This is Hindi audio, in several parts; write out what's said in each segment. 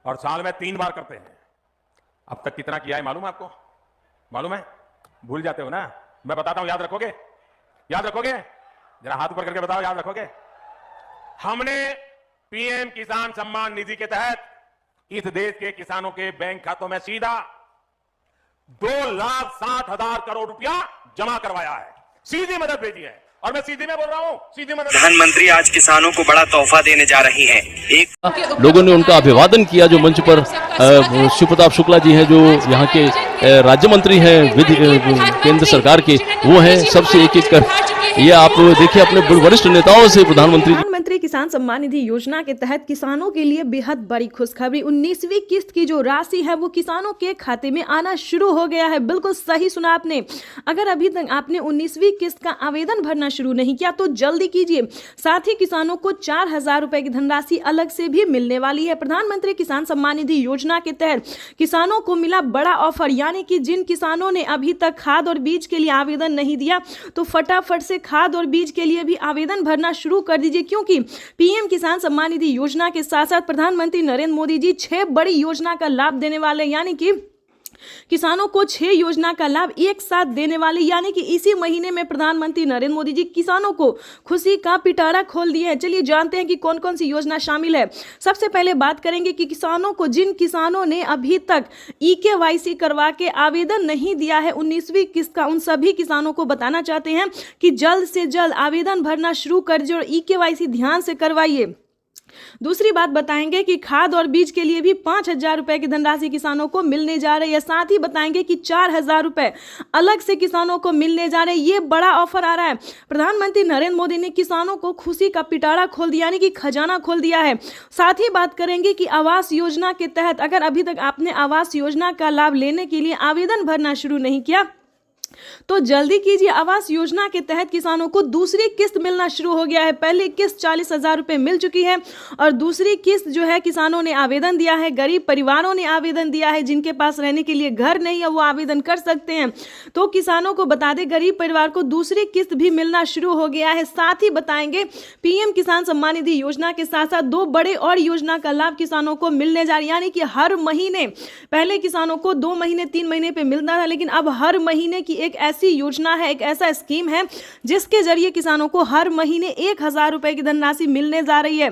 और साल में 3 बार करते हैं। अब तक कितना किया है मालूम है आपको? मालूम है? भूल जाते हो ना? मैं बताता हूं, याद रखोगे? याद रखोगे? जरा हाथ ऊपर करके बताओ, याद रखोगे? हमने पीएम किसान सम्मान निधि के तहत इस देश के किसानों के बैंक खातों में सीधा 2,60,000 करोड़ रुपया जमा करवाया है। सीधी मदद भेजी है, और मैं सीधी में बोल रहा हूं, सीधी मदद। प्रधानमंत्री आज किसानों को बड़ा तोहफा देने जा रही हैं। एक लोगों ने उनका अभिवादन किया। जो मंच पर शिव प्रताप शुक्ला जी हैं, जो यहाँ के राज्य मंत्री हैं केंद्र सरकार के, वो हैं। सबसे एक एक कर ये आप देखिए अपने वरिष्ठ नेताओं से प्रधानमंत्री किसान सम्मान निधि योजना के तहत किसानों के लिए बेहद बड़ी खुशखबरी। 19वीं किस्त की जो राशि है वो किसानों के खाते में आना शुरू हो गया है। बिल्कुल सही सुना आपने। अगर अभी तक आपने 19वीं किस्त का आवेदन भरना शुरू नहीं किया तो जल्दी कीजिए। साथ ही किसानों को 4,000 रुपए की धनराशि अलग से भी मिलने वाली है। प्रधानमंत्री किसान सम्मान निधि योजना के तहत किसानों को मिला बड़ा ऑफर, यानी कि जिन किसानों ने अभी तक खाद और बीज के लिए आवेदन नहीं दिया तो फटाफट से खाद और बीज के लिए भी आवेदन भरना शुरू कर दीजिए, क्योंकि पीएम किसान सम्मान निधि योजना के साथ साथ प्रधानमंत्री नरेंद्र मोदी जी 6 बड़ी योजना का लाभ देने वाले, यानी कि किसानों को 6 योजना का लाभ एक साथ देने वाले। यानी कि इसी महीने में प्रधानमंत्री नरेंद्र मोदी जी किसानों को खुशी का पिटारा खोल दिए हैं। चलिए जानते हैं कि कौन कौन सी योजना शामिल है। सबसे पहले बात करेंगे कि किसानों को, जिन किसानों ने अभी तक EKYC करवा के आवेदन नहीं दिया है 19वीं किस्त का, उन सभी किसानों को बताना चाहते हैं कि जल्द से जल्द आवेदन भरना शुरू कर दीजिए और EKYC ध्यान से करवाइए। दूसरी बात बताएंगे कि खाद और बीज के लिए भी 5,000 रुपए की धनराशि किसानों को मिलने जा रही है। साथ ही बताएंगे कि 4,000 रुपए अलग से किसानों को मिलने जा रहे हैं। ये बड़ा ऑफर आ रहा है। प्रधानमंत्री नरेंद्र मोदी ने किसानों को खुशी का पिटारा खोल दिया, यानी कि खजाना खोल दिया है। साथ ही बात करेंगे कि आवास योजना के तहत अगर अभी तक आपने आवास योजना का लाभ लेने के लिए आवेदन भरना शुरू नहीं किया तो जल्दी कीजिए। आवास योजना के तहत किसानों को दूसरी किस्त मिलना शुरू हो गया है। पहली किस्त 40,000 रुपए मिल चुकी है और दूसरी किस्त जो है किसानों ने आवेदन दिया है, गरीब परिवारों ने आवेदन दिया है, जिनके पास रहने के लिए घर नहीं है वो आवेदन कर सकते हैं। तो किसानों को बता दें, गरीब परिवार को दूसरी किस्त भी मिलना शुरू हो गया है। साथ ही बताएंगे पीएम किसान सम्मान निधि योजना के साथ साथ 2 बड़े और योजना का लाभ किसानों को मिलने जा रही है, यानी कि हर महीने, पहले किसानों को 2 महीने 3 महीने पे मिलता था, लेकिन अब हर महीने की एक ऐसी योजना है, एक ऐसा स्कीम है जिसके जरिए किसानों को हर महीने 1,000 रुपए की धनराशि मिलने जा रही है।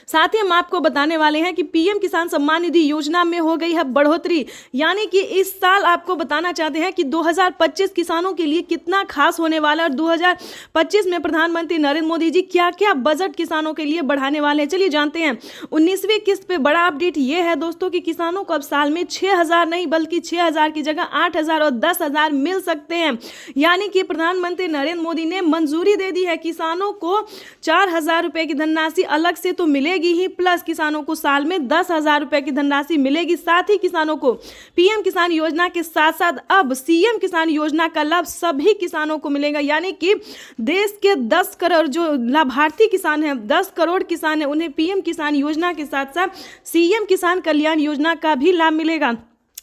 साथ ही हम आपको बताने वाले हैं कि पीएम किसान सम्मान निधि योजना में हो गई है बढ़ोतरी, यानी कि इस साल आपको बताना चाहते हैं कि 2025 किसानों के लिए कितना खास होने वाला है और 2025 में प्रधानमंत्री नरेंद्र मोदी जी क्या क्या बजट किसानों के लिए बढ़ाने वाले हैं। चलिए जानते हैं। 19वीं किस्त पे बड़ा अपडेट ये है दोस्तों कि किसानों को अब साल में 6,000 नहीं बल्कि 6,000 की जगह 8,000 और 10,000 मिल सकते हैं। यानी कि प्रधानमंत्री नरेंद्र मोदी ने मंजूरी दे दी है। किसानों को 4,000 रुपए की धनराशि अलग से तो मिलेगी ही, प्लस किसानों को साल में 10,000 रुपए की धनराशि मिलेगी। साथ ही किसानों को पीएम किसान योजना के साथ साथ अब सीएम किसान योजना का लाभ सभी किसानों को मिलेगा, यानी कि देश के 10 करोड़ जो लाभार्थी किसान हैं, 10 करोड़ किसान हैं, उन्हें पीएम किसान योजना के साथ साथ सीएम किसान कल्याण योजना का भी लाभ मिलेगा।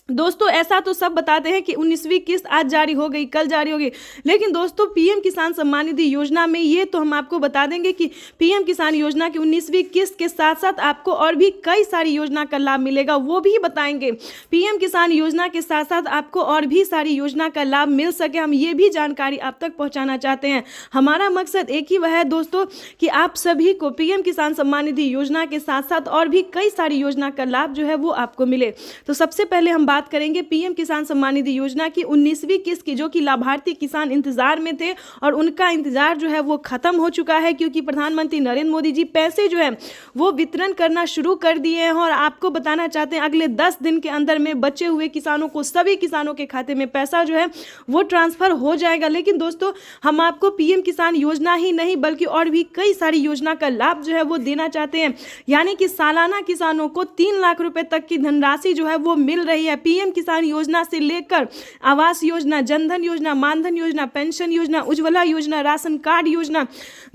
दोस्तों ऐसा तो सब बताते हैं कि 19वीं किस्त आज जारी हो गई, कल जारी होगी, लेकिन दोस्तों पीएम किसान सम्मान निधि योजना में ये तो हम आपको बता देंगे कि पीएम किसान योजना की 19वीं किस्त के साथ साथ आपको और भी कई सारी योजना का लाभ मिलेगा, वो भी बताएंगे। पीएम किसान योजना के साथ साथ आपको और भी सारी योजना का लाभ मिल सके, हम ये भी जानकारी आप तक पहुँचाना चाहते हैं। हमारा मकसद एक ही वह है दोस्तों कि आप सभी को पीएम किसान सम्मान निधि योजना के साथ साथ और भी कई सारी योजना का लाभ जो है वो आपको मिले। तो सबसे पहले हम बात करेंगे पीएम किसान सम्मान निधि योजना की 19वीं किस्त की, जो कि लाभार्थी किसान इंतजार में थे और उनका इंतजार जो है वो खत्म हो चुका है, क्योंकि प्रधानमंत्री नरेंद्र मोदी जी पैसे जो है वो वितरण करना शुरू कर दिए हैं। और आपको बताना चाहते हैं अगले 10 दिन के अंदर में बचे हुए किसानों को, सभी किसानों के खाते में पैसा जो है वो ट्रांसफर हो जाएगा। लेकिन दोस्तों हम आपको पीएम किसान योजना ही नहीं बल्कि और भी कई सारी योजना का लाभ जो है वो देना चाहते हैं, यानी कि सालाना किसानों को 3 लाख रुपए तक की धनराशि जो है वो मिल रही है। पीएम किसान योजना से लेकर आवास योजना, जनधन योजना, मानधन योजना, पेंशन योजना, उज्ज्वला योजना, राशन कार्ड योजना,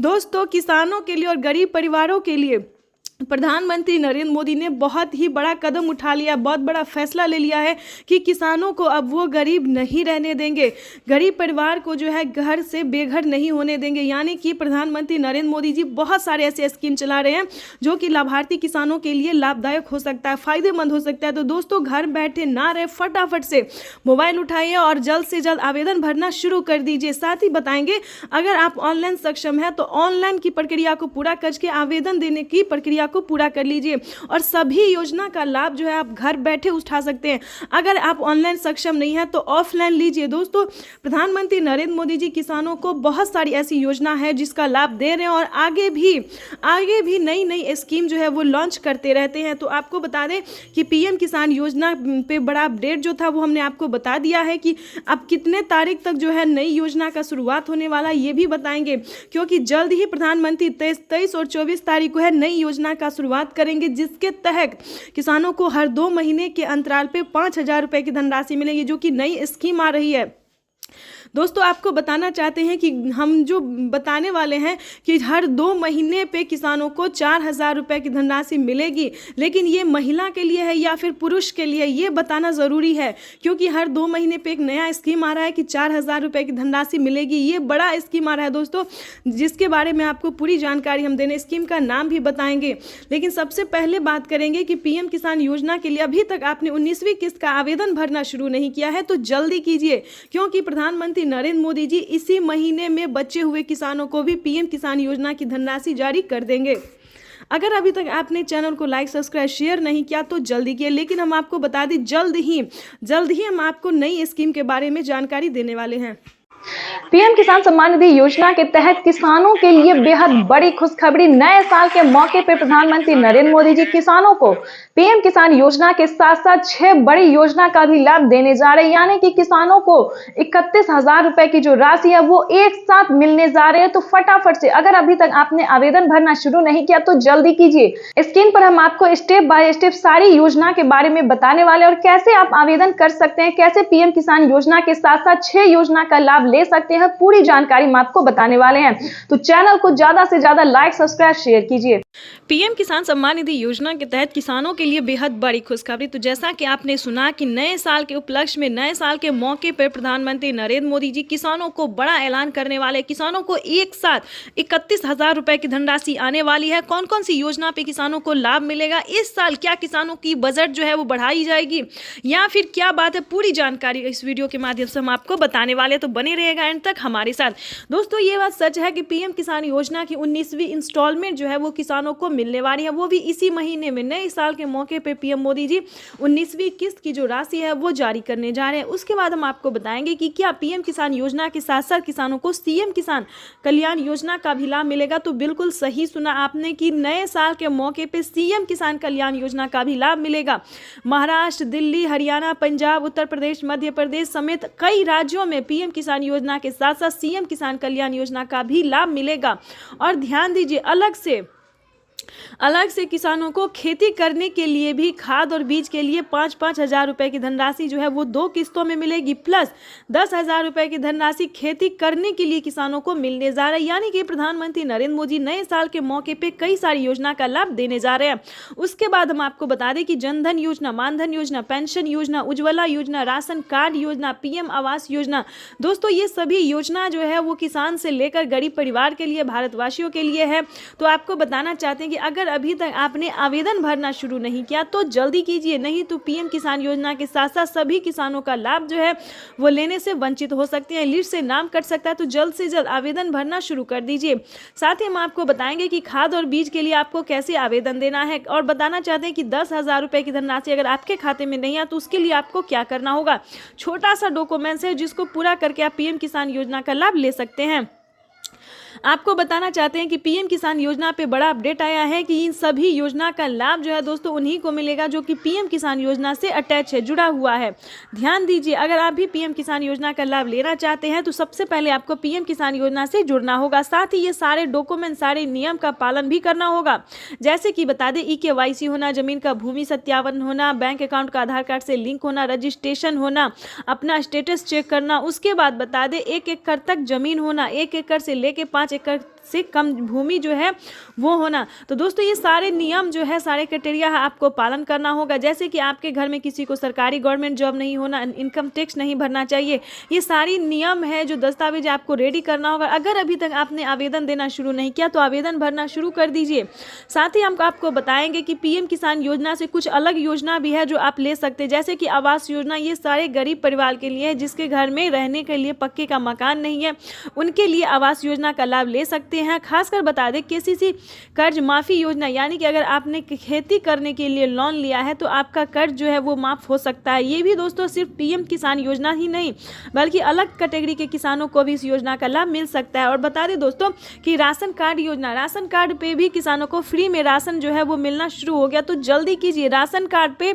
दोस्तों किसानों के लिए और गरीब परिवारों के लिए प्रधानमंत्री नरेंद्र मोदी ने बहुत ही बड़ा कदम उठा लिया, बहुत बड़ा फैसला ले लिया है कि किसानों को अब वो गरीब नहीं रहने देंगे, गरीब परिवार को जो है घर से बेघर नहीं होने देंगे। यानी कि प्रधानमंत्री नरेंद्र मोदी जी बहुत सारे ऐसे स्कीम चला रहे हैं जो कि लाभार्थी किसानों के लिए लाभदायक हो सकता है, फायदेमंद हो सकता है। तो दोस्तों, घर बैठे ना रहे, फटाफट से मोबाइल उठाइए और जल्द से जल्द आवेदन भरना शुरू कर दीजिए। साथ ही बताएंगे, अगर आप ऑनलाइन सक्षम है तो ऑनलाइन की प्रक्रिया को पूरा करके आवेदन देने की प्रक्रिया को पूरा कर लीजिए और सभी योजना का लाभ जो है आप घर बैठे उठा सकते हैं। अगर आप ऑनलाइन सक्षम नहीं है तो ऑफलाइन लीजिए। दोस्तों, प्रधानमंत्री नरेंद्र मोदी जी किसानों को बहुत सारी ऐसी योजना है जिसका लाभ दे रहे हैं और आगे भी नई नई स्कीम जो है वो लॉन्च करते रहते हैं। तो आपको बता दें कि पीएम किसान योजना पे बड़ा अपडेट जो था वो हमने आपको बता दिया है कि अब कितने तारीख तक जो है नई योजना का शुरुआत होने वाला, ये भी बताएंगे, क्योंकि जल्द ही प्रधानमंत्री 23 और 24 तारीख को है नई योजना का शुरुआत करेंगे, जिसके तहत किसानों को हर 2 महीने के अंतराल पे 5,000 रुपए की धनराशि मिलेगी, जो कि नई स्कीम आ रही है। दोस्तों, आपको बताना चाहते हैं कि हम जो बताने वाले हैं कि हर 2 महीने पे किसानों को 4,000 रुपए की धनराशि मिलेगी, लेकिन ये महिला के लिए है या फिर पुरुष के लिए, ये बताना ज़रूरी है, क्योंकि हर 2 महीने पे एक नया स्कीम आ रहा है कि 4,000 रुपए की धनराशि मिलेगी। ये बड़ा स्कीम आ रहा है दोस्तों, जिसके बारे में आपको पूरी जानकारी हम देने, स्कीम का नाम भी बताएंगे। लेकिन सबसे पहले बात करेंगे कि पीएम किसान योजना के लिए अभी तक आपने 19वीं किस्त का आवेदन भरना शुरू नहीं किया है तो जल्दी कीजिए, क्योंकि प्रधानमंत्री नरेंद्र मोदी जी इसी महीने में बचे हुए किसानों को भी पीएम किसान योजना की धनराशि जारी कर देंगे। अगर अभी तक आपने चैनल को लाइक, सब्सक्राइब, शेयर नहीं किया तो जल्दी किए। लेकिन हम आपको बता दें, जल्द ही हम आपको नई स्कीम के बारे में जानकारी देने वाले हैं। पीएम किसान सम्मान निधि योजना के तहत किसानों के लिए बेहद बड़ी खुशखबरी। नए साल के मौके पर प्रधानमंत्री नरेंद्र मोदी जी किसानों को पीएम किसान योजना के साथ साथ 6 बड़ी योजना का भी लाभ देने जा रहे हैं। यानी कि किसानों को 31,000 रुपए की जो राशि है वो एक साथ मिलने जा रहे हैं। तो फटाफट से, अगर अभी तक आपने आवेदन भरना शुरू नहीं किया तो जल्दी कीजिए। स्क्रीन पर हम आपको स्टेप बाय स्टेप सारी योजना के बारे में बताने वाले और कैसे आप आवेदन कर सकते हैं, कैसे पीएम किसान योजना के साथ साथ 6 योजना का लाभ ले सकते हैं, पूरी जानकारी हम आपको बताने वाले हैं। तो चैनल को ज्यादा से ज्यादा लाइक, सब्सक्राइब, शेयर कीजिए। पीएम किसान सम्मान निधि योजना के तहत किसानों के लिए बेहद बड़ी खुशखबरी। तो जैसा कि आपने सुना कि नए साल के उपलक्ष्य में, नए साल के मौके पर प्रधानमंत्री नरेंद्र मोदी जी किसानों को बड़ा ऐलान करने वाले। किसानों को एक साथ 31,000 रुपए की धनराशि आने वाली है। कौन कौन सी योजना पे किसानों को लाभ मिलेगा इस साल, क्या किसानों की बजट जो है वो बढ़ाई जाएगी या फिर क्या बात है, पूरी जानकारी इस वीडियो के माध्यम से हम आपको बताने वाले। तो बने रहेगा एंड तक हमारे साथ। दोस्तों, ये बात सच है कि पीएम किसान योजना की 19वीं इंस्टॉलमेंट जो है वो किसानों को मिलने वाली है, वो भी इसी महीने में। नए साल के मौके पे पीएम मोदी जी 19वीं किस्त की जो राशि है वो जारी करने जा रहे हैं। उसके बाद हम आपको बताएंगे कि क्या पीएम किसान योजना के साथ साथ किसानों को सीएम किसान कल्याण योजना का भी लाभ मिलेगा। तो बिल्कुल सही सुना आपने कि नए साल के मौके पे सीएम किसान कल्याण योजना का भी लाभ मिलेगा। महाराष्ट्र, दिल्ली, हरियाणा, पंजाब, उत्तर प्रदेश, मध्य प्रदेश समेत कई राज्यों में पीएम किसान योजना के साथ साथ सीएम किसान कल्याण योजना का भी लाभ मिलेगा। और ध्यान दीजिए, अलग से किसानों को खेती करने के लिए भी खाद और बीज के लिए 5-5 हजार रुपए की धनराशि जो है वो 2 किस्तों में मिलेगी, प्लस 10,000 रुपए की धनराशि खेती करने के लिए किसानों को मिलने जा रहा है। यानी कि प्रधानमंत्री नरेंद्र मोदी नए साल के मौके पे कई सारी योजना का लाभ देने जा रहे हैं। उसके बाद हम आपको बता दें कि जनधन योजना, मानधन योजना, पेंशन योजना, उज्ज्वला योजना, राशन कार्ड योजना, पीएम आवास योजना, दोस्तों ये सभी योजना जो है वो किसान से लेकर गरीब परिवार के लिए, भारतवासियों के लिए है। तो आपको बताना चाहते हैं कि अगर अभी तक आपने आवेदन भरना शुरू नहीं किया तो जल्दी कीजिए, नहीं तो पीएम किसान योजना के साथ साथ सभी किसानों का लाभ जो है वो लेने से वंचित हो सकते हैं, लिस्ट से नाम कट सकता है। तो जल्द से जल्द आवेदन भरना शुरू कर दीजिए। साथ ही हम आपको बताएंगे कि खाद और बीज के लिए आपको कैसे आवेदन देना है और बताना चाहते हैं कि 10,000 रुपए की धनराशि अगर आपके खाते में नहीं है तो उसके लिए आपको क्या करना होगा। छोटा सा डॉक्यूमेंट्स है जिसको पूरा करके आप पीएम किसान योजना का लाभ ले सकते हैं। आपको बताना चाहते हैं कि पीएम किसान योजना पे बड़ा अपडेट आया है कि इन सभी योजना का लाभ जो है दोस्तों उन्हीं को मिलेगा जो कि पीएम किसान योजना से अटैच है, जुड़ा हुआ है। ध्यान दीजिए, अगर आप भी पीएम किसान योजना का लाभ लेना चाहते हैं तो सबसे पहले आपको पीएम किसान योजना से जुड़ना होगा। साथ ही ये सारे डॉक्यूमेंट, सारे नियम का पालन भी करना होगा। जैसे कि बता दें, EKYC होना, जमीन का भूमि सत्यापन होना, बैंक अकाउंट का आधार कार्ड से लिंक होना, रजिस्ट्रेशन होना, अपना स्टेटस चेक करना। उसके बाद बता दें 1 एकड़ तक जमीन होना, 1 एकड़ से लेके 5 एकड़ से कम भूमि जो है वो होना। तो दोस्तों ये सारे नियम जो है, सारे क्राइटेरिया आपको पालन करना होगा, जैसे कि आपके घर में किसी को सरकारी गवर्नमेंट जॉब नहीं होना, इनकम टैक्स नहीं भरना चाहिए, ये सारी नियम है जो दस्तावेज आपको रेडी करना होगा। अगर अभी तक आपने आवेदन देना शुरू नहीं किया तो आवेदन भरना शुरू कर दीजिए। साथ ही हम आपको बताएंगे कि पीएम किसान योजना से कुछ अलग योजना भी है जो आप ले सकते हैं, जैसे कि आवास योजना। ये सारे गरीब परिवार के लिए है जिसके घर में रहने के लिए पक्के का मकान नहीं है, उनके लिए आवास योजना का लाभ ले सकते हैं। खासकर बता दें केसीसी कर्ज माफी योजना, यानी कि अगर आपने खेती करने के लिए लोन लिया है तो आपका कर्ज जो है वो माफ हो सकता है। ये भी दोस्तों सिर्फ पीएम किसान योजना ही नहीं बल्कि अलग कैटेगरी के किसानों को भी इस योजना का लाभ मिल सकता है। और बता दें दोस्तों कि राशन कार्ड योजना, राशन कार्ड पे भी किसानों को फ्री में राशन जो है वो मिलना शुरू हो गया, तो जल्दी कीजिए। राशन कार्ड पे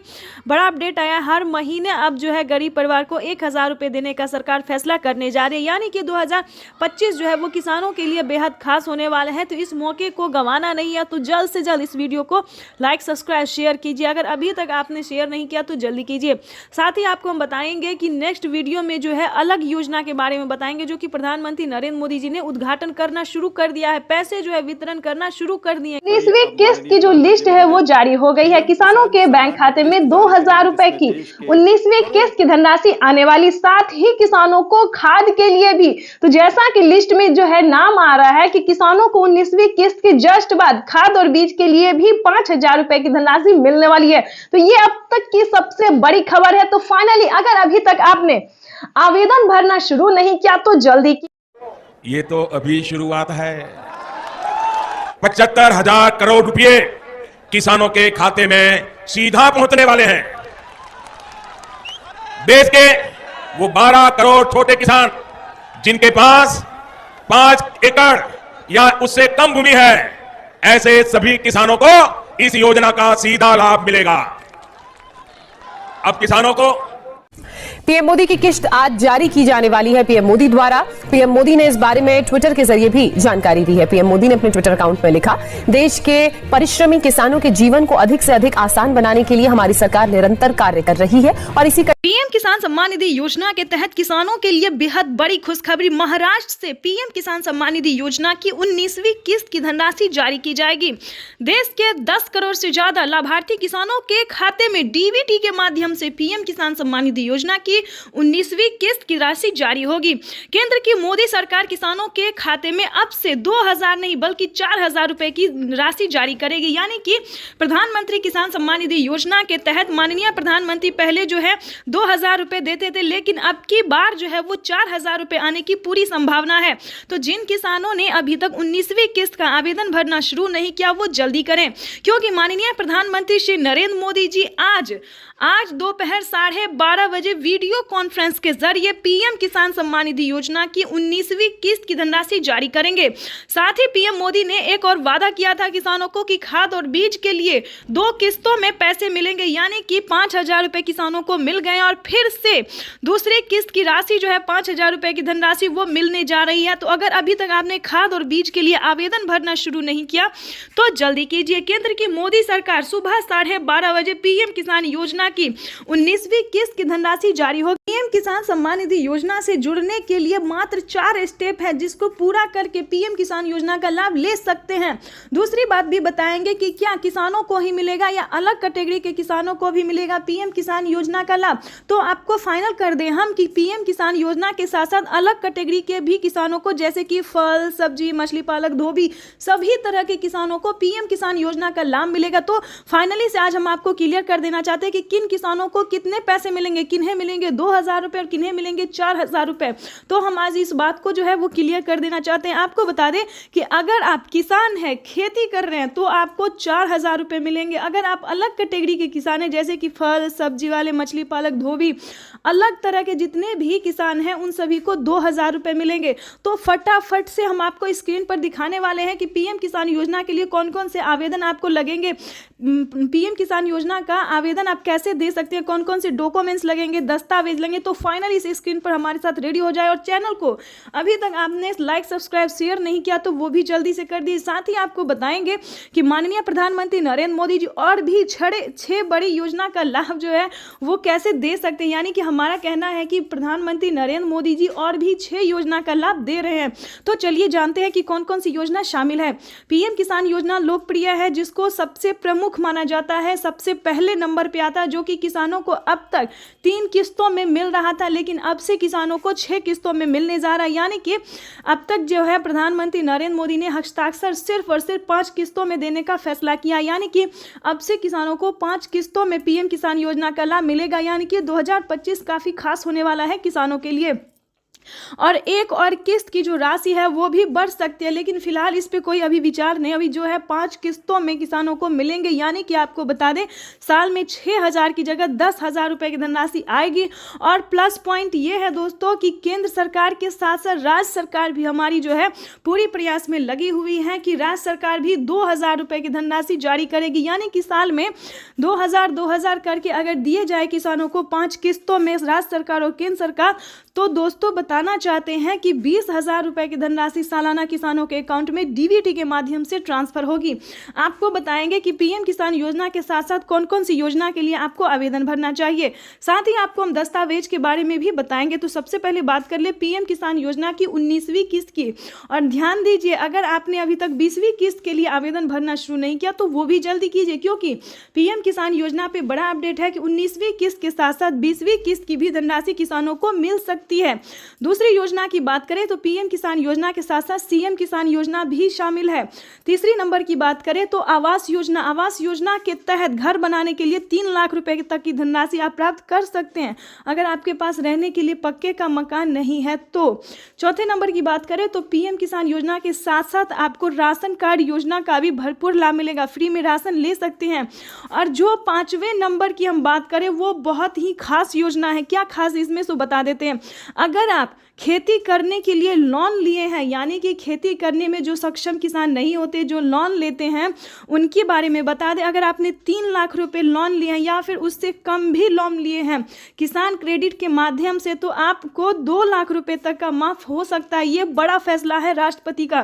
बड़ा अपडेट आया, हर महीने अब जो है गरीब परिवार को 1000 रुपये देने का सरकार फैसला करने जा रही है, यानी कि 2025 जो है वो किसानों के लिए बेहद खास होने वाला है। तो इस मौके को गंवाना नहीं है, तो जल्द से जल्द इस वीडियो को लाइक सब्सक्राइब शेयर कीजिए। अगर अभी तक आपने शेयर नहीं किया तो जल्दी कीजिए। साथ ही आपको हम बताएंगे कि नेक्स्ट वीडियो में जो है अलग योजना के बारे में बताएंगे जो कि प्रधानमंत्री नरेंद्र मोदी जी ने उद्घाटन करना शुरू कर दिया है, पैसे जो है वितरण करना शुरू कर दिए। 19वीं किस्त की जो लिस्ट है वो जारी हो गई है। किसानों के बैंक खाते में 2000 रुपए की 19वीं किस्त की धनराशि आने वाली, साथ ही किसानों को खाद के लिए भी। तो जैसा कि लिस्ट में जो है नाम आ रहा है कि किसानों को 19वीं किस्त के जस्ट बाद खाद और बीज के लिए भी 5000 रुपए की धनराशि मिलने वाली है। तो ये अब तक की सबसे बड़ी खबर है। तो फाइनली अगर अभी तक आपने आवेदन भरना शुरू नहीं किया तो जल्दी ये तो अभी शुरुआत है। 75,000 करोड़ रुपए किसानों के खाते में सीधा पहुंचने वाले हैं। देश के वो 12 करोड़ छोटे किसान जिनके पास 5 एकड़ या उससे कम भूमि है, ऐसे सभी किसानों को इस योजना का सीधा लाभ मिलेगा। अब किसानों को पीएम मोदी की किस्त आज जारी की जाने वाली है पीएम मोदी द्वारा। पीएम मोदी ने इस बारे में ट्विटर के जरिए भी जानकारी दी है। पीएम मोदी ने अपने ट्विटर अकाउंट में लिखा, देश के परिश्रमी किसानों के जीवन को अधिक से अधिक आसान बनाने के लिए हमारी सरकार निरंतर कार्य कर रही है और इसी पीएम किसान सम्मान निधि योजना के तहत किसानों के लिए बेहद बड़ी खुशखबरी। महाराष्ट्र से पीएम किसान सम्मान निधि योजना की 19वीं किस्त की धनराशि जारी की जाएगी। देश के 10 करोड़ से ज्यादा लाभार्थी किसानों के खाते में डीबीटी के माध्यम से पीएम किसान सम्मान निधि योजना की 19वीं किस्त की राशि जारी होगी। केंद्र की मोदी सरकार किसानों के खाते में अब से 2000 नहीं बल्कि 4000 रुपए की राशि जारी करेगी, यानी कि प्रधानमंत्री किसान सम्मान निधि योजना के तहत माननीय प्रधानमंत्री पहले जो है 2000 रुपए देते थे, लेकिन अब की बार जो है वो 4000 रुपए आने की पूरी संभावना है। तो जिन किसानों ने अभी तक 19वीं किस्त का आवेदन भरना शुरू नहीं किया वो जल्दी करें, क्योंकि माननीय प्रधानमंत्री श्री नरेंद्र मोदी जी आज दोपहर 12:30 बजे वीडियो कॉन्फ्रेंस के जरिए पीएम किसान सम्मान निधि योजना की 19वीं किस्त की धनराशि जारी करेंगे। साथ ही पीएम मोदी ने एक और वादा किया था किसानों को कि खाद और बीज के लिए 2 किस्तों में पैसे मिलेंगे, यानी कि 5000 रुपए किसानों को मिल गए और फिर से दूसरे किस्त की राशि जो है 5000 रुपए की धनराशि वो मिलने जा रही है। तो अगर अभी तक आपने खाद और बीज के लिए आवेदन भरना शुरू नहीं किया तो जल्दी कीजिए। केंद्र की मोदी सरकार सुबह 12:30 बजे पीएम किसान योजना की 19वीं किस्त की धनराशि जारी होगी। पीएम किसान सम्मान निधि योजना से जुड़ने के लिए मात्र 4 स्टेप है जिसको पूरा करके पीएम किसान योजना का लाभ ले सकते हैं। दूसरी बात भी बताएंगे कि क्या किसानों को ही मिलेगा या अलग कैटेगरी के किसानों को भी मिलेगा पीएम किसान योजना का लाभ। तो आपको फाइनल कर दें हम कि पीएम किसान योजना के साथ साथ अलग कैटेगरी के भी किसानों को, जैसे कि फल, सब्जी, मछली पालक, धोबी, सभी तरह के किसानों को पीएम किसान योजना का लाभ मिलेगा। तो फाइनली से आज हम आपको क्लियर कर देना चाहते हैं कि किन किसानों को कितने पैसे मिलेंगे, किन्हें मिलेंगे 2000 रुपए और किन्हें मिलेंगे 4000 रुपए। तो हम आज इस बात को जो है वो क्लियर कर देना चाहते हैं। आपको बता दें कि अगर आप किसान हैं, खेती कर रहे हैं तो आपको 4000 रुपए मिलेंगे। अगर आप अलग कैटेगरी के किसान हैं जैसे कि फल, सब्जी वाले, मछली पालक, धोबी, अलग तरह के जितने भी किसान हैं उन सभी को 2000 रुपए मिलेंगे। तो फटाफट से हम आपको स्क्रीन पर दिखाने वाले हैं कि पीएम किसान योजना के लिए कौन कौन से आवेदन आपको लगेंगे, पीएम किसान योजना का आवेदन आप कैसे दे सकते हैं, कौन कौन से डॉक्यूमेंट्स लगेंगे, दस्तावेज लगेंगे, करेंगे तो फाइनली इस स्क्रीन पर हमारे साथ रेडी हो जाए। और चैनल को अभी तक आपने लाइक सब्सक्राइब शेयर नहीं किया तो वो भी जल्दी से कर दीजिए। साथ ही आपको बताएंगे कि माननीय प्रधानमंत्री नरेंद्र मोदी जी और भी 6 बड़ी योजना का लाभ जो है वो कैसे दे सकते हैं। यानी कि हमारा कहना है कि प्रधानमंत्री नरेंद्र मोदी जी और भी 6 योजना का लाभ दे रहे हैं। तो चलिए जानते हैं कि कौन कौन सी योजना शामिल है। पीएम किसान योजना लोकप्रिय है, जिसको सबसे प्रमुख माना जाता है, सबसे पहले नंबर पे आता है, जो कि किसानों को अब तक 3 किस्तों में मिल रहा था, लेकिन अब से किसानों को 6 किस्तों में मिलने जा रहा है। यानी कि अब तक जो है प्रधानमंत्री नरेंद्र मोदी ने हस्ताक्षर सिर्फ और सिर्फ 5 किस्तों में देने का फैसला किया। यानी कि अब से किसानों को 5 किस्तों में पीएम किसान योजना का लाभ मिलेगा। यानी कि 2025 काफी खास होने वाला है किसानों के लिए। और एक और किस्त की जो राशि है वो भी बढ़ सकती है, लेकिन फिलहाल इस पे कोई अभी विचार नहीं। अभी जो है 5 किस्तों में किसानों को मिलेंगे। यानी कि आपको बता दें साल में 6,000 की जगह 10,000 रुपए की धनराशि आएगी। और प्लस पॉइंट ये है दोस्तों कि केंद्र सरकार के साथ साथ राज्य सरकार भी हमारी जो है पूरी प्रयास में लगी हुई है कि राज्य सरकार भी 2,000 रुपए की धनराशि जारी करेगी। यानी कि साल में 2,000 करके अगर दिए जाए किसानों को 5 किस्तों में राज्य सरकार और केंद्र सरकार, तो दोस्तों बताना चाहते हैं कि 20,000 रुपए की धनराशि सालाना किसानों के अकाउंट में डीबीटी के माध्यम से ट्रांसफर होगी। आपको बताएंगे कि पीएम किसान योजना के साथ साथ कौन कौन सी योजना के लिए आपको आवेदन भरना चाहिए। साथ ही आपको हम दस्तावेज के बारे में भी बताएंगे। तो सबसे पहले बात कर ले पीएम किसान योजना की 19वीं किस्त की। और ध्यान दीजिए, अगर आपने अभी तक 20वीं किस्त के लिए आवेदन भरना शुरू नहीं किया तो वो भी जल्दी कीजिए, क्योंकि पीएम किसान योजना पे बड़ा अपडेट है कि 19वीं किस्त के साथ साथ 20वीं किस्त की भी धनराशि किसानों को मिल सकती है। दूसरी योजना की बात करें तो पीएम किसान योजना के साथ साथ सीएम किसान योजना भी शामिल है। तीसरी नंबर की बात करें तो आवास योजना। आवास योजना के तहत घर बनाने के लिए 3 लाख रुपए तक की धनराशि आप प्राप्त कर सकते हैं, अगर आपके पास रहने के लिए पक्के का मकान नहीं है तो। चौथे नंबर की बात करें तो पीएम किसान योजना के साथ साथ आपको राशन कार्ड योजना का भी भरपूर लाभ मिलेगा, फ्री में राशन ले सकते हैं। और जो 5वें नंबर की हम बात करें वो बहुत ही खास योजना है। क्या खास इसमें सो बता देते हैं। अगर आप खेती करने के लिए लोन लिए हैं, यानी कि खेती करने में जो सक्षम किसान नहीं होते, जो लोन लेते हैं, उनके बारे में बता दें। अगर आपने 3 लाख रुपए लोन लिए हैं या फिर उससे कम भी लोन लिए हैं किसान क्रेडिट के माध्यम से, तो आपको 2 लाख रुपए तक का माफ हो सकता है। ये बड़ा फैसला है राष्ट्रपति का।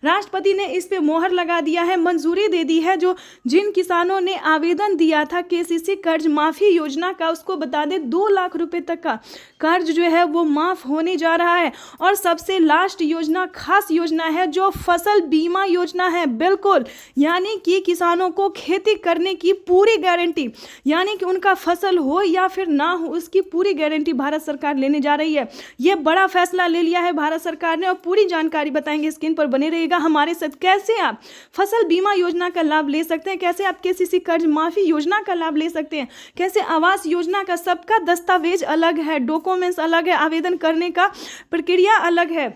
राष्ट्रपति ने इस पे मोहर लगा दिया है, मंजूरी दे दी है। जो जिन किसानों ने आवेदन दिया था केसीसी कर्ज माफी योजना का, उसको बता दें 2 लाख रुपए तक का कर्ज जो है वो माफ होने जा रहा है। और सबसे लास्ट योजना खास योजना है जो फसल बीमा योजना है। बिल्कुल, यानी कि किसानों को खेती करने की पूरी गारंटी, यानी कि उनका फसल हो या फिर ना हो उसकी पूरी गारंटी भारत सरकार लेने जा रही है। यह बड़ा फैसला ले लिया है भारत सरकार ने और पूरी जानकारी बताएंगे, स्क्रीन पर बने रहेगा हमारे साथ। कैसे आप फसल बीमा योजना का लाभ ले सकते हैं, कैसे आप केसीसी कर्ज माफी योजना का लाभ ले सकते हैं, कैसे आवास योजना का, सबका दस्तावेज अलग है, डॉक्यूमेंट्स अलग है, आवेदन करने का प्रक्रिया अलग है।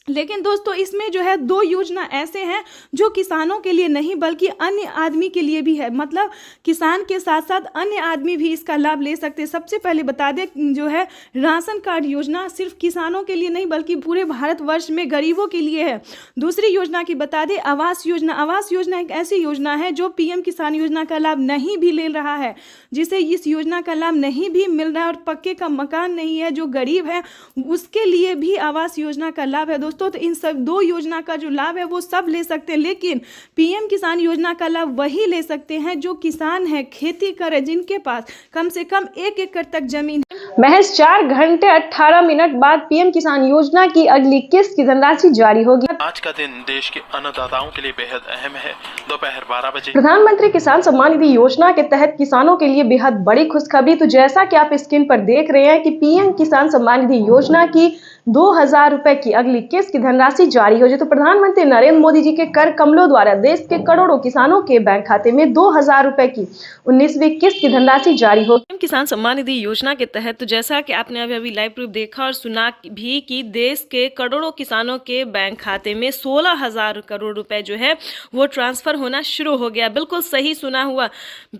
लेकिन दोस्तों इसमें जो है 2 योजना ऐसे हैं जो किसानों के लिए नहीं बल्कि अन्य आदमी के लिए भी है। मतलब किसान के साथ साथ अन्य आदमी भी इसका लाभ ले सकते हैं। सबसे पहले बता दें जो है राशन कार्ड योजना सिर्फ किसानों के लिए नहीं बल्कि पूरे भारतवर्ष में गरीबों के लिए है। दूसरी योजना की बता दें आवास योजना। आवास योजना एक ऐसी योजना है जो पीएम किसान योजना का लाभ नहीं भी ले रहा है, जिसे इस योजना का लाभ नहीं भी मिल रहा है और पक्के का मकान नहीं है, जो गरीब है उसके लिए भी आवास योजना का लाभ है। दोस्तों तो इन सब 2 योजना का जो लाभ है वो सब ले सकते हैं, लेकिन पीएम किसान योजना का लाभ वही ले सकते हैं जो किसान है, खेती करे, जिनके पास कम से कम 1 एकड़ तक जमीन है। महज 4 घंटे 18 मिनट बाद पीएम किसान योजना की अगली किस्त की धनराशि जारी होगी। आज का दिन देश के अन्नदाताओं के लिए बेहद अहम है। दोपहर 12 बजे प्रधानमंत्री किसान सम्मान निधि योजना के तहत किसानों के लिए बेहद बड़ी खुशखबरी। तो जैसा कि आप स्क्रीन पर देख रहे हैं कि पीएम किसान सम्मान निधि योजना की 2,000 रुपए की अगली किस्त की धनराशि जारी हो जाए। तो प्रधानमंत्री नरेंद्र मोदी जी के कर कमलों द्वारा देश के करोड़ों किसानों के बैंक खाते में 2,000 रुपए की 19वीं किस्त की धनराशि जारी हो। किसान सम्मान निधि योजना के तहत तो जैसा कि आपने अभी लाइव प्रूफ देखा और सुना भी कि देश के करोड़ों किसानों के बैंक खाते में 16,000 करोड़ रुपए जो है वो ट्रांसफर होना शुरू हो गया। बिल्कुल सही सुना हुआ।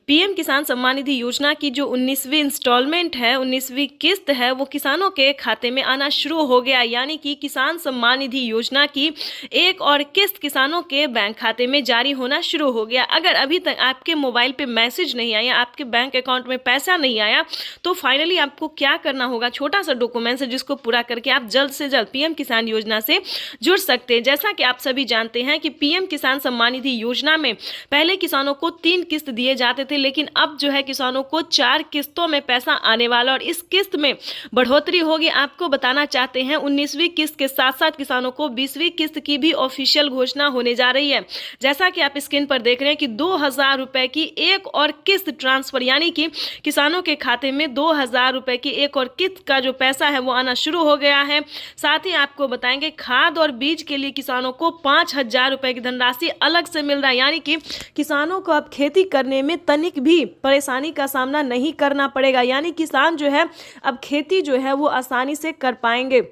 पीएम किसान सम्मान निधि योजना की जो 19वीं इंस्टॉलमेंट है, 19वीं किस्त है, वो किसानों के खाते में आना शुरू हो गया, यानी कि किसान सम्मान निधि योजना की एक और किस्त किसानों के बैंक खाते में जारी होना शुरू हो गया। अगर अभी तक आपके मोबाइल पे मैसेज नहीं आया, आपके बैंक अकाउंट में पैसा नहीं आया, तो फाइनली आपको क्या करना होगा, छोटा सा डॉक्यूमेंट्स है जिसको पूरा करके आप जल्द से जल्द पीएम किसान योजना से जुड़ सकते हैं। जैसा कि आप सभी जानते हैं कि पीएम किसान सम्मान निधि योजना में पहले किसानों को 3 किस्त दिए जाते थे, लेकिन अब जो है किसानों को 4 किस्तों में पैसा आने वाला और इस किस्त में बढ़ोतरी होगी। आपको बताना चाहते हैं 19वीं किस्त के साथ साथ किसानों को 20वीं किस्त की भी ऑफिशियल घोषणा होने जा रही है। जैसा कि आप स्क्रीन पर देख रहे हैं कि 2000 रुपए की एक और किस्त ट्रांसफर, यानी कि किसानों के खाते में 2000 रुपए की एक और किस्त का जो पैसा है वो आना शुरू हो गया है। साथ ही आपको बताएंगे खाद और बीज के लिए किसानों को 5000 रुपए की धनराशि अलग से मिल रहा है, यानी कि किसानों को अब खेती करने में तनिक भी परेशानी का सामना नहीं करना पड़ेगा, यानी किसान जो है अब खेती जो है वो आसानी से कर पाएंगे।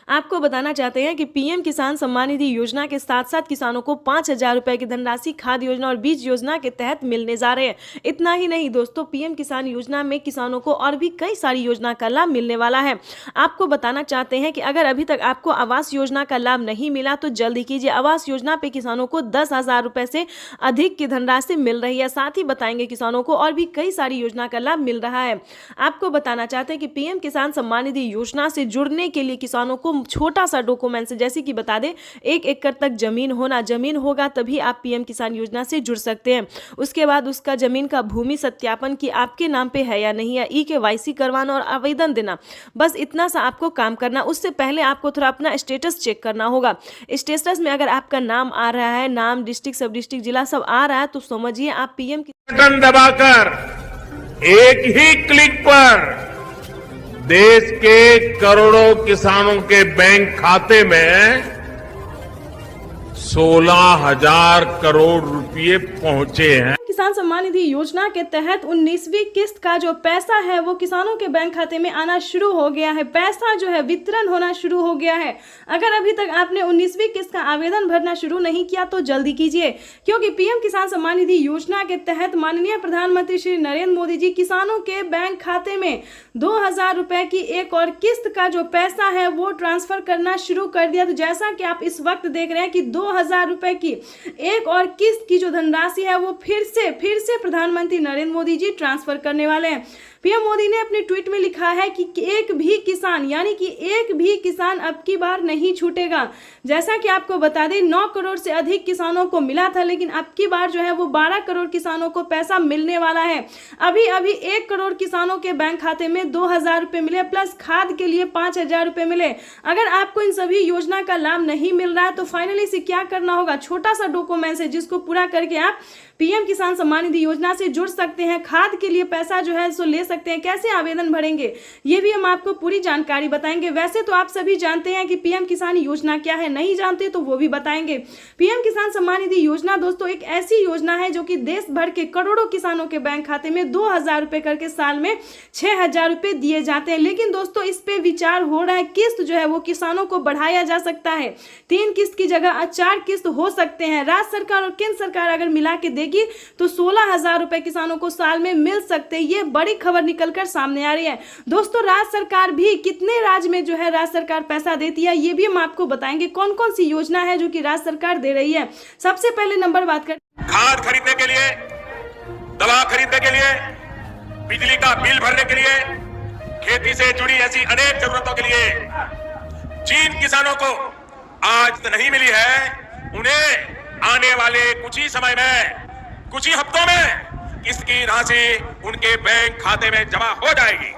आपको बताना चाहते हैं कि पीएम किसान सम्मान निधि योजना के साथ साथ किसानों को 5000 रुपए की धनराशि खाद योजना और बीज योजना के तहत मिलने जा रहे हैं। इतना ही नहीं दोस्तों, पीएम किसान योजना में किसानों को और भी कई सारी योजना का लाभ मिलने वाला है। आपको बताना चाहते हैं कि अगर अभी तक आपको आवास योजना का लाभ नहीं मिला तो जल्दी कीजिए। आवास योजना पे किसानों को 10,000 रुपए से अधिक की धनराशि मिल रही है। साथ ही बताएंगे किसानों को और भी कई सारी योजना का लाभ मिल रहा है। आपको बताना चाहते हैं कि पीएम किसान सम्मान निधि योजना से जुड़ने के लिए किसानों को छोटा सा डॉक्यूमेंट, जैसे कि बता दें 1 एकड़ तक जमीन होगा तभी आप पीएम किसान योजना से जुड़ सकते हैं। उसके बाद उसका जमीन का भूमि सत्यापन की आपके नाम पे है या नहीं है, ई-KYC करवाना और आवेदन देना, बस इतना सा आपको काम करना। उससे पहले आपको थोड़ा अपना स्टेटस चेक करना होगा। स्टेटस में अगर आपका नाम आ रहा है, नाम, डिस्ट्रिक्ट, सब डिस्ट्रिक्ट, जिला सब आ रहा है तो समझिए आप पीएम बटन दबाकर एक ही क्लिक पर देश के करोड़ों किसानों के बैंक खाते में 16,000 करोड़ रुपए पहुंचे हैं। किसान सम्मान निधि योजना के तहत 19वीं किस्त का जो पैसा है वो किसानों के बैंक खाते में आना शुरू हो गया है। पैसा जो है वितरण होना शुरू हो गया है। अगर अभी तक आपने 19वीं किस्त का आवेदन भरना शुरू नहीं किया तो जल्दी कीजिए, क्योंकि पीएम किसान सम्मान निधि योजना के तहत माननीय प्रधानमंत्री श्री नरेंद्र मोदी जी किसानों के बैंक खाते में 2000 रुपए की एक और किस्त का जो पैसा है वो ट्रांसफर करना शुरू कर दिया। तो जैसा कि आप इस वक्त देख रहे हैं कि 2000 रुपए की एक और किस्त की जो धनराशि है वो फिर से प्रधानमंत्री नरेंद्र मोदी जी ट्रांसफर करने वाले हैं। पीएम मोदी ने अपने ट्वीट में लिखा है कि एक भी किसान, यानी कि एक भी किसान अब की बार नहीं छूटेगा। जैसा कि आपको बता दें 9 करोड़ से अधिक किसानों को मिला था, लेकिन अब की बार जो है वो 12 करोड़ किसानों को पैसा मिलने वाला है। अभी 1 करोड़ किसानों के बैंक खाते में 2000 रुपए मिले, प्लस खाद के लिए 5000 रुपए मिले। अगर आपको इन सभी योजना का लाभ नहीं मिल रहा है तो फाइनली से क्या करना होगा, छोटा सा डॉक्यूमेंट है जिसको पूरा करके आप पीएम किसान सम्मान निधि योजना से जुड़ सकते हैं। खाद के लिए पैसा जो है सो ले सकते हैं। कैसे आवेदन भरेंगे ये भी हम आपको पूरी जानकारी बताएंगे। वैसे तो आप सभी जानते हैं कि पीएम किसान योजना क्या है, नहीं जानते तो वो भी बताएंगे। पीएम किसान सम्मान निधि योजना दोस्तों एक ऐसी योजना है जो कि देश भर के करोड़ों किसानों के बैंक खाते में 2000 रुपए करके साल में 6000 रुपए दिए जाते हैं। लेकिन दोस्तों इस पे विचार हो रहा है, किस्त जो है वो किसानों को बढ़ाया जा सकता है। 3 किस्त की जगह 4 किस्त हो सकते हैं। राज्य सरकार और केंद्र सरकार अगर मिला के देगी तो 16,000 रुपए किसानों को साल में मिल सकते हैं। ये बड़ी खबर निकलकर सामने आ रही है। दोस्तों राज्य सरकार भी कितने राज्य में जो है राज्य सरकार पैसा देती है ये भी हम आपको बताएंगे। कौन कौन सी योजना है जो कि राज्य सरकार दे रही है। सबसे पहले नंबर बात कर खाद खरीदने के लिए, दवा खरीदने के लिए, बिजली का बिल भरने के लिए, खेती से जुड़ी ऐसी अनेक जरूरतों के लिए जिन किसानों को आज तो नहीं मिली है, उन्हें आने वाले कुछ ही समय में, कुछ ही हफ्तों में किस्त की राशि उनके बैंक खाते में जमा हो जाएगी।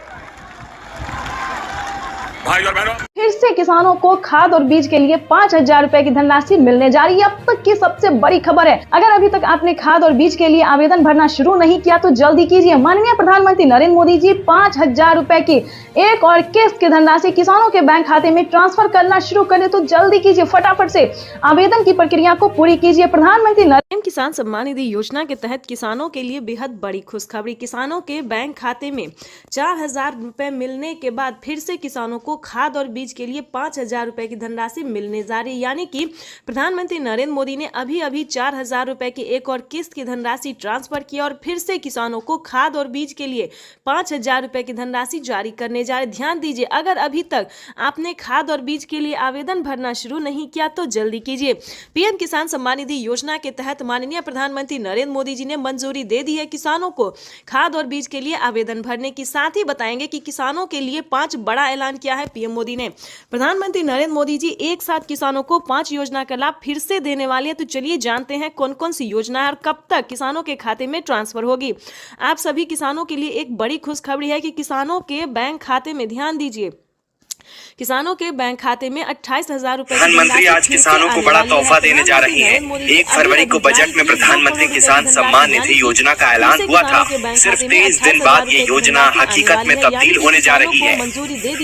भाई और बहनों, फिर से किसानों को खाद और बीज के लिए 5000 रुपए की धनराशि मिलने जा रही है। अब तक की सबसे बड़ी खबर है। अगर अभी तक आपने खाद और बीज के लिए आवेदन भरना शुरू नहीं किया तो जल्दी कीजिए। माननीय प्रधानमंत्री नरेंद्र मोदी जी 5000 रुपए की एक और किस्त की धनराशि किसानों के बैंक खाते में ट्रांसफर करना शुरू करें तो जल्दी कीजिए। फटाफट से आवेदन की प्रक्रिया को पूरी कीजिए। प्रधानमंत्री पीएम किसान सम्मान निधि योजना के तहत किसानों के लिए बेहद बड़ी खुशखबरी। किसानों के बैंक खाते में 4000 रुपए मिलने के बाद फिर से किसानों को खाद और बीज के लिए 5,000 रुपए की धनराशि मिलने जा रही है। यानी कि प्रधानमंत्री नरेंद्र मोदी ने अभी 4,000 रुपए की एक और किस्त की धनराशि ट्रांसफर की और फिर से किसानों को खाद और बीज के लिए 5,000 रुपए की धनराशि जारी करने जा रहे। ध्यान दीजिए, अगर अभी तक आपने खाद और बीज के लिए आवेदन भरना शुरू नहीं किया तो जल्दी कीजिए। पीएम किसान सम्मान निधि योजना के तहत माननीय प्रधानमंत्री नरेंद्र मोदी जी ने मंजूरी दे दी है किसानों को खाद और बीज के लिए आवेदन भरने की। साथ ही बताएंगे कि किसानों के लिए 5 बड़ा ऐलान किया है पीएम मोदी ने। प्रधानमंत्री नरेंद्र मोदी जी एक साथ किसानों को 5 योजना का लाभ फिर से देने वाले हैं। तो चलिए जानते हैं कौन कौन सी योजना है और कब तक किसानों के खाते में ट्रांसफर होगी। आप सभी किसानों के लिए एक बड़ी खुशखबरी है कि किसानों के बैंक खाते में, ध्यान दीजिए, किसानों के बैंक खाते में 28,000 रुपए। प्रधानमंत्री आज किसानों को बड़ा तोहफा देने जा रही है। 1 फरवरी को बजट में प्रधानमंत्री किसान सम्मान निधि योजना का ऐलान हुआ था। सिर्फ 23 दिन बाद ये योजना हकीकत में तब्दील होने जा रही है।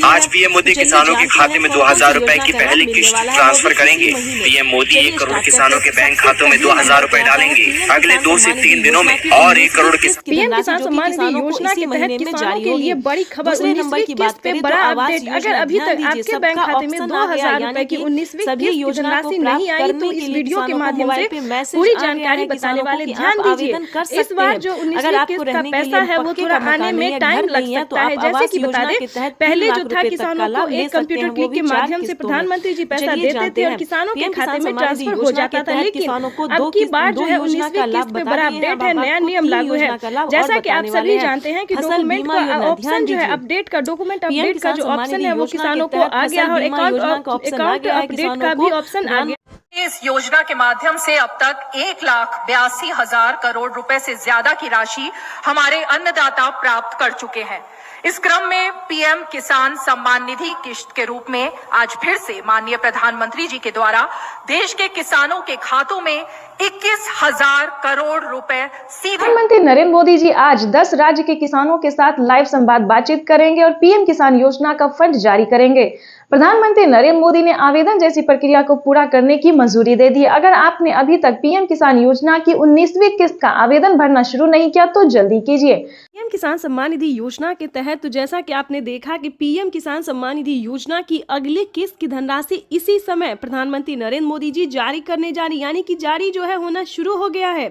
आज पीएम मोदी किसानों के खाते में 2,000 रुपए की पहली किश्त ट्रांसफर करेंगे। पीएम मोदी 1 करोड़ किसानों के बैंक खातों में 2,000 रुपए डालेंगे। अगले 2 से 3 दिनों में और 1 करोड़ पीएम किसान सम्मान निधि योजना के तहत किसानों के लिए बड़ी खबर। 19वीं किस्त पे बड़ा अपडेट। अगर अभी तक आपके बैंक खाते में 2,000 रुपए की 19वीं किस्त की धनराशि नहीं आई तो इस वीडियो के माध्यम से पूरी जानकारी बताने वाले। ध्यान दीजिए, इस बार जो 19वीं किस्त का पैसा है वो थोड़ा आने में टाइम लग सकता है। जैसे कि बता दें, पहले जो था किसानों को एक कंप्यूटर क्लिक के माध्यम से प्रधानमंत्री जी पैसा देते थे और किसानों के खाते में ट्रांसफर हो जाता था। लेकिन अब की बार जो है 19वीं किस्त पे बड़ा अपडेट है, नया नियम लागू है। जैसा कि आप सभी जानते हैं कि डॉक्यूमेंट का ऑप्शन जो है अपडेट का, डॉक्यूमेंट अपडेट का जो ऑप्शन है वो किसानों को आ गया और अकाउंट अपडेट का भी ऑप्शन आ गया। इस योजना के माध्यम से अब तक 1,82,000 करोड़ रुपए से ज्यादा की राशि हमारे अन्नदाता प्राप्त कर चुके हैं। इस क्रम में पीएम किसान सम्मान निधि किश्त के रूप में आज फिर से माननीय प्रधानमंत्री जी के द्वारा देश के किसानों के खातों में 21,000 करोड़ रुपए सीधे। प्रधानमंत्री नरेंद्र मोदी जी आज 10 राज्य के किसानों के साथ लाइव संवाद बातचीत करेंगे और पीएम किसान योजना का फंड जारी करेंगे। प्रधानमंत्री नरेंद्र मोदी ने आवेदन जैसी प्रक्रिया को पूरा करने की मंजूरी दे दी। अगर आपने अभी तक पीएम किसान योजना की 19वीं किस्त का आवेदन भरना शुरू नहीं किया तो जल्दी कीजिए। पीएम किसान सम्मान निधि योजना के तहत तो जैसा कि आपने देखा कि पीएम किसान सम्मान निधि योजना की अगली किस्त की धनराशि इसी समय प्रधानमंत्री नरेंद्र मोदी जी जारी करने जा रही, यानी कि जारी जो है होना शुरू हो गया है।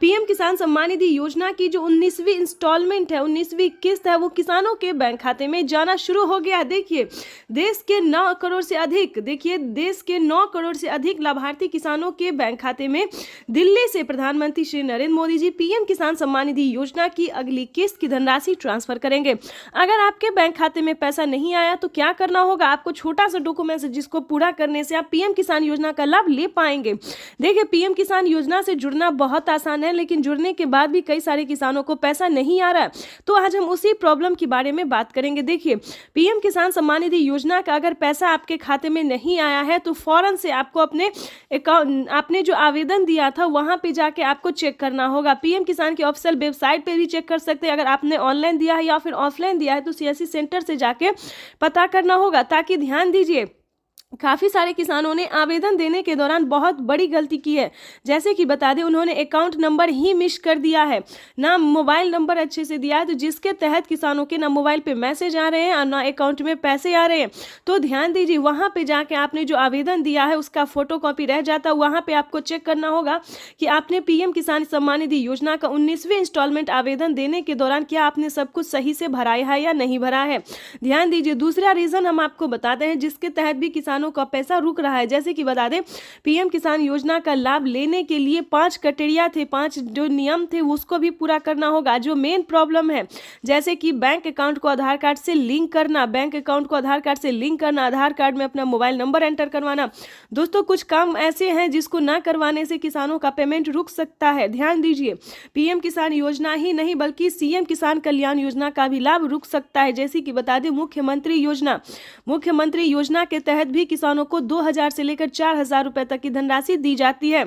पीएम किसान सम्मान निधि योजना की जो 19वीं इंस्टॉलमेंट है, 19वीं किस्त है, वो किसानों के बैंक खाते में जाना शुरू हो गया है। देखिए, देश के 9 करोड़ से अधिक लाभार्थी किसानों के बैंक खाते में दिल्ली से प्रधानमंत्री श्री नरेंद्र मोदी जी पीएम किसान सम्मान निधि योजना की अगली किस्त की धनराशि ट्रांसफर करेंगे। अगर आपके बैंक खाते में पैसा नहीं आया तो क्या करना होगा? आपको छोटा सा डॉक्यूमेंट है जिसको पूरा करने से आप पीएम किसान योजना का लाभ ले पाएंगे। देखिए, पीएम किसान योजना से जुड़ना बहुत आसान है, लेकिन जुड़ने के बाद भी कई सारे किसानों को पैसा नहीं आ रहा है। तो आज हम उसी प्रॉब्लम के बारे में बात करेंगे। देखिए, पीएम किसान सम्मान निधि योजना का अगर पैसा आपके खाते में नहीं आया है तो फौरन से आपको अपने अकाउंट, आपने जो आवेदन दिया था वहां पे जाके आपको चेक करना होगा। पीएम किसान की ऑफिशियल वेबसाइट पे भी चेक कर सकते हैं। अगर आपने ऑनलाइन दिया है या फिर ऑफलाइन दिया है तो सीएससी सेंटर से जाके पता करना होगा। ताकि ध्यान दीजिए, काफ़ी सारे किसानों ने आवेदन देने के दौरान बहुत बड़ी गलती की है। जैसे कि बता दें, उन्होंने अकाउंट नंबर ही मिस कर दिया है, ना मोबाइल नंबर अच्छे से दिया है, तो जिसके तहत किसानों के ना मोबाइल पे मैसेज आ रहे हैं और ना अकाउंट में पैसे आ रहे हैं। तो ध्यान दीजिए, वहाँ पे जाके आपने जो आवेदन दिया है उसका फोटोकॉपी रह जाता है। वहाँ पर आपको चेक करना होगा कि आपने पीएम किसान सम्मान निधि योजना का 19वीं इंस्टॉलमेंट आवेदन देने के दौरान क्या आपने सब कुछ सही से भराया है या नहीं भरा है। ध्यान दीजिए, दूसरा रीज़न हम आपको बताते हैं जिसके तहत भी किसानों का पैसा रुक रहा है। जैसे कि बता दें, पीएम किसान योजना का लाभ लेने के लिए 5 क्राइटेरिया थे, 5 जो नियम थे उसको भी पूरा करना होगा। जो मेन प्रॉब्लम है, जैसे कि बैंक अकाउंट को आधार कार्ड से लिंक करना, बैंक अकाउंट को आधार कार्ड से लिंक करना, आधार कार्ड में अपना मोबाइल नंबर एंटर करवाना। दोस्तों, कुछ काम ऐसे हैं जिसको ना करवाने से किसानों का पेमेंट रुक सकता है। ध्यान दीजिए, पीएम किसान योजना ही नहीं बल्कि सीएम किसान कल्याण योजना का भी लाभ रुक सकता है। जैसे कि बता दें, मुख्यमंत्री योजना के तहत भी किसानों को 2,000 से लेकर 4,000 रुपए तक की धनराशि दी जाती है।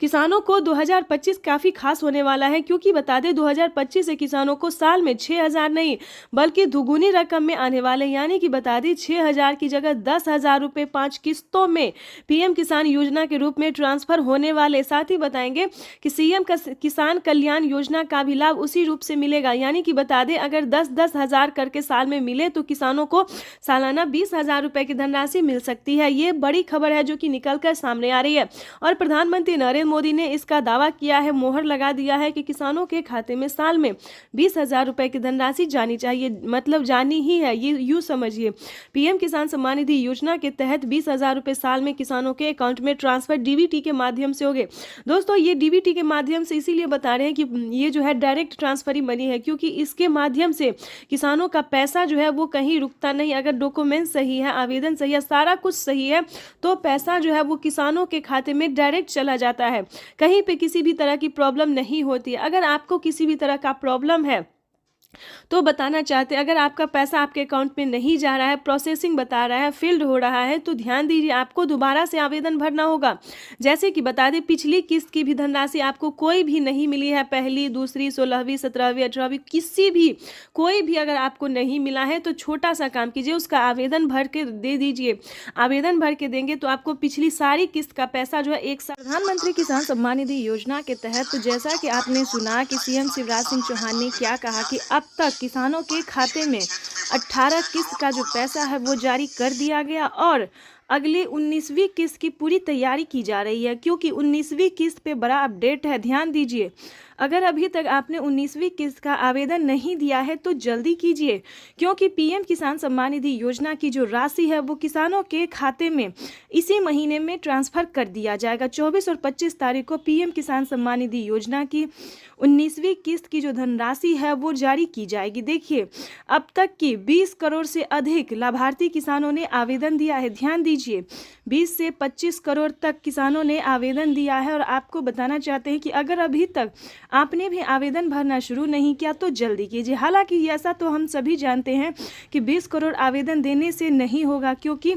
किसानों को 2025 काफ़ी खास होने वाला है, क्योंकि बता दें 2025 से किसानों को साल में 6,000 नहीं बल्कि दुगुनी रकम में आने वाले, यानी कि बता दें 6,000 की जगह 10,000 रुपये 5 किस्तों में पीएम किसान योजना के रूप में ट्रांसफर होने वाले। साथ ही बताएंगे कि सीएम किसान कल्याण योजना का भी लाभ उसी रूप से मिलेगा, यानी कि बता दें अगर 10-10 हज़ार करके साल में मिले तो किसानों को सालाना 20,000 रुपये की धनराशि मिल सकती है। ये बड़ी खबर है जो कि निकलकर सामने आ रही है और प्रधानमंत्री नरेंद्र मोदी ने इसका दावा किया है, मोहर लगा दिया है कि किसानों के खाते में साल में 20,000 रुपए की धनराशि जानी चाहिए, मतलब जानी ही है। ये यूं समझिए, पीएम किसान सम्मान निधि योजना के तहत 20,000 रुपए साल में किसानों के अकाउंट में ट्रांसफर डीबीटी के माध्यम से होंगे। दोस्तों ये डीबीटी के माध्यम से इसीलिए बता रहे हैं कि ये जो है डायरेक्ट ट्रांसफर ही मनी है, क्योंकि इसके माध्यम से किसानों का पैसा जो है वो कहीं रुकता नहीं। अगर डॉक्यूमेंट सही है, आवेदन सही है, सारा कुछ सही है तो पैसा जो है वो किसानों के खाते में डायरेक्ट चला जाता है। कहीं पे किसी भी तरह की प्रॉब्लम नहीं होती है। अगर आपको किसी भी तरह का प्रॉब्लम है तो बताना चाहते हैं, अगर आपका पैसा आपके अकाउंट में नहीं जा रहा है, प्रोसेसिंग बता रहा है, फील्ड हो रहा है, तो ध्यान दीजिए आपको दोबारा से आवेदन भरना होगा। जैसे कि बता दें पिछली किस्त की भी धनराशि आपको कोई भी नहीं मिली है, पहली, दूसरी, 16वीं, 17वीं, 18वीं, किसी भी कोई भी अगर आपको नहीं मिला है तो छोटा सा काम कीजिए, उसका आवेदन भर के दे दीजिए। आवेदन भर के देंगे तो आपको पिछली सारी किस्त का पैसा जो है एक साल। प्रधानमंत्री किसान सम्मान निधि योजना के तहत तो जैसा कि आपने सुना कि सीएम शिवराज सिंह चौहान ने क्या कहा कि अब तक किसानों के खाते में 18 किस्त का जो पैसा है वो जारी कर दिया गया और अगले 19वीं किस्त की पूरी तैयारी की जा रही है, क्योंकि 19वीं किस्त पे बड़ा अपडेट है। ध्यान दीजिए, अगर अभी तक आपने 19वीं किस्त का आवेदन नहीं दिया है तो जल्दी कीजिए, क्योंकि पीएम किसान सम्मान निधि योजना की जो राशि है वो किसानों के खाते में इसी महीने में ट्रांसफ़र कर दिया जाएगा। 24 और 25 तारीख को पीएम किसान सम्मान निधि योजना की 19वीं किस्त की जो धनराशि है वो जारी की जाएगी। देखिए, अब तक की 20 करोड़ से अधिक लाभार्थी किसानों ने आवेदन दिया है। ध्यान दीजिए, 20 से 25 करोड़ तक किसानों ने आवेदन दिया है और आपको बताना चाहते हैं कि अगर अभी तक आपने भी आवेदन भरना शुरू नहीं किया तो जल्दी कीजिए। हालांकि ऐसा तो हम सभी जानते हैं कि 20 करोड़ आवेदन देने से नहीं होगा, क्योंकि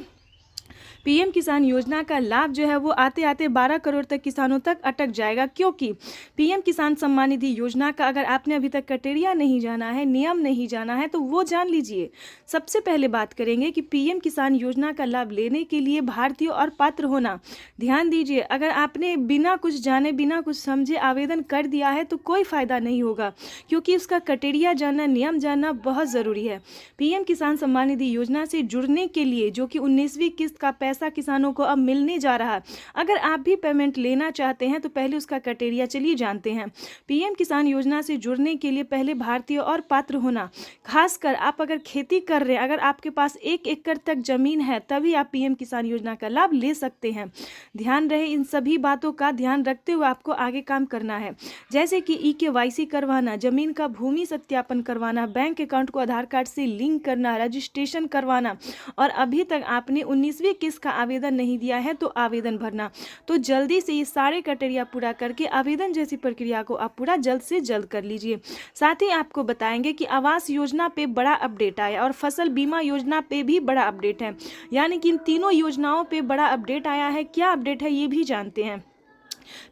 पीएम किसान योजना का लाभ जो है वो आते आते 12 करोड़ तक किसानों तक अटक जाएगा, क्योंकि पीएम किसान सम्मान निधि योजना का अगर आपने अभी तक क्राइटेरिया नहीं जाना है, नियम नहीं जाना है तो वो जान लीजिए। सबसे पहले बात करेंगे कि पीएम किसान योजना का लाभ लेने के लिए भारतीय और पात्र होना। ध्यान दीजिए, अगर आपने बिना कुछ जाने बिना कुछ समझे आवेदन कर दिया है तो कोई फ़ायदा नहीं होगा, क्योंकि उसका क्राइटेरिया जानना, नियम जानना बहुत ज़रूरी है। पीएम किसान सम्मान निधि योजना से जुड़ने के लिए जो कि 19वीं किस्त का पैसा किसानों को अब मिलने जा रहा है, अगर आप भी पेमेंट लेना चाहते हैं तो पहले उसका क्राइटेरिया चलिए जानते हैं। पीएम किसान योजना से जुड़ने के लिए पहले भारतीय और पात्र होना, खासकर आप अगर खेती कर रहे हैं, अगर आपके पास 1 एकड़ तक जमीन है तभी आप पीएम किसान योजना का लाभ ले सकते हैं। ध्यान रहे, इन सभी बातों का ध्यान रखते हुए आपको आगे काम करना है, जैसे कि EKYC करवाना, जमीन का भूमि सत्यापन करवाना, बैंक अकाउंट को आधार कार्ड से लिंक करना, रजिस्ट्रेशन करवाना, और अभी तक आपने 19वीं किस्त का आवेदन नहीं दिया है तो आवेदन भरना। तो जल्दी से ये सारे क्राइटेरिया पूरा करके आवेदन जैसी प्रक्रिया को आप पूरा जल्द से जल्द कर लीजिए। साथ ही आपको बताएंगे कि आवास योजना पे बड़ा अपडेट आया और फसल बीमा योजना पे भी बड़ा अपडेट है, यानी कि इन तीनों योजनाओं पे बड़ा अपडेट आया है। क्या अपडेट है ये भी जानते हैं।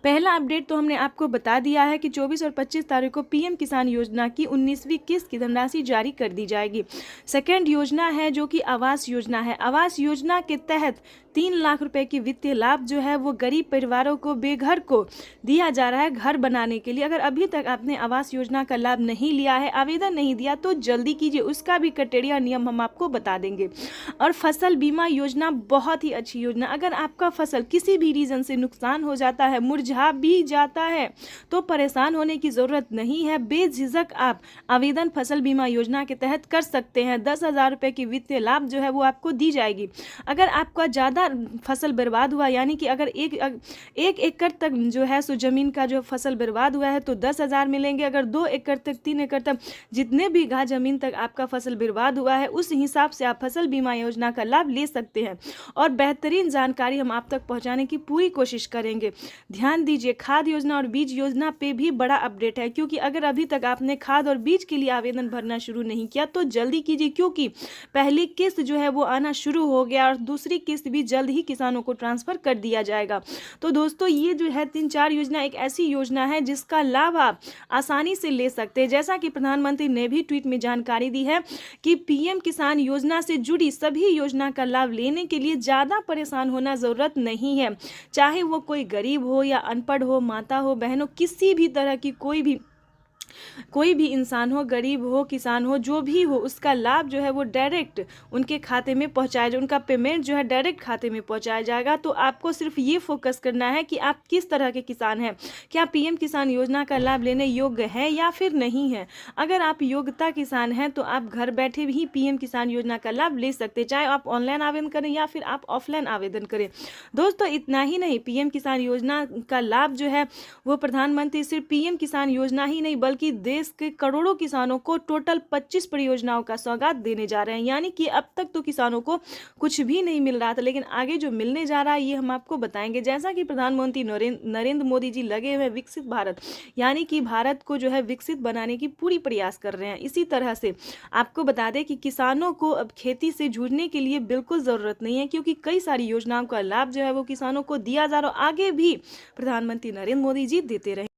पहला अपडेट तो हमने आपको बता दिया है कि 24 और 25 तारीख को पीएम किसान योजना की 19वीं किस्त की धनराशि जारी कर दी जाएगी। सेकेंड योजना है जो कि आवास योजना है। आवास योजना के तहत 3 लाख रुपए की वित्तीय लाभ जो है वो गरीब परिवारों को, बेघर को दिया जा रहा है घर बनाने के लिए। अगर अभी तक आपने आवास योजना का लाभ नहीं लिया है, आवेदन नहीं दिया तो जल्दी कीजिए, उसका भी क्राइटेरिया नियम हम आपको बता देंगे। और फसल बीमा योजना बहुत ही अच्छी योजना। अगर आपका फसल किसी भी रीजन से नुकसान हो जाता है, मुरझा भी जाता है, तो परेशान होने की ज़रूरत नहीं है। बेझिझक आप आवेदन फसल बीमा योजना के तहत कर सकते हैं। 10,000 रुपये की वित्तीय लाभ जो है वो आपको दी जाएगी। अगर आपका ज़्यादा फसल बर्बाद हुआ, यानी कि अगर एक एकड़ तक जो है सो ज़मीन का जो फसल बर्बाद हुआ है तो 10,000 मिलेंगे। अगर 2 एकड़ तक, 3 एकड़ तक, जितने भी बीघा ज़मीन तक आपका फसल बर्बाद हुआ है उस हिसाब से आप फसल बीमा योजना का लाभ ले सकते हैं। और बेहतरीन जानकारी हम आप तक पहुँचाने की पूरी कोशिश करेंगे। ध्यान दीजिए, खाद योजना और बीज योजना पे भी बड़ा अपडेट है, क्योंकि अगर अभी तक आपने खाद और बीज के लिए आवेदन भरना शुरू नहीं किया तो जल्दी कीजिए, क्योंकि पहली किस्त जो है वो आना शुरू हो गया और दूसरी किस्त भी जल्द ही किसानों को ट्रांसफर कर दिया जाएगा। तो दोस्तों ये जो है 3-4 योजना एक ऐसी योजना है जिसका लाभ आप आसानी से ले सकते हैं। जैसा कि प्रधानमंत्री ने भी ट्वीट में जानकारी दी है कि पीएम किसान योजना से जुड़ी सभी योजना का लाभ लेने के लिए ज़्यादा परेशान होना ज़रूरत नहीं है। चाहे वो कोई गरीब हो या अनपढ़ हो, माता हो, बहन हो, किसी भी तरह की कोई भी इंसान हो, गरीब हो, किसान हो, जो भी हो, उसका लाभ जो है वो डायरेक्ट उनके खाते में पहुंचाया जाए, उनका पेमेंट जो है डायरेक्ट खाते में पहुंचाया जाएगा। तो आपको सिर्फ ये फोकस करना है कि आप किस तरह के किसान हैं, क्या पीएम किसान योजना का लाभ लेने योग्य है या फिर नहीं है। अगर आप योग्यता किसान हैं तो आप घर बैठे भी पीएम किसान योजना का लाभ ले सकते हैं, चाहे आप ऑनलाइन आवेदन करें या फिर आप ऑफलाइन आवेदन करें। दोस्तों इतना ही नहीं, पीएम किसान योजना का लाभ जो है वो प्रधानमंत्री सिर्फ पीएम किसान योजना ही नहीं बल्कि देश के करोड़ों किसानों को टोटल 25 परियोजनाओं का सौगात देने जा रहे हैं। यानी कि अब तक तो किसानों को कुछ भी नहीं मिल रहा था, लेकिन आगे जो मिलने जा रहा है ये हम आपको बताएंगे। जैसा कि प्रधानमंत्री नरेंद्र मोदी जी लगे हुए विकसित भारत, यानी कि भारत को जो है विकसित बनाने की पूरी प्रयास कर रहे हैं। इसी तरह से आपको बता दें कि किसानों को अब खेती से जूझने के लिए बिल्कुल ज़रूरत नहीं है, क्योंकि कई सारी योजनाओं का लाभ जो है वो किसानों को दिया जा रहा है। आगे भी प्रधानमंत्री नरेंद्र मोदी जी देते रहे।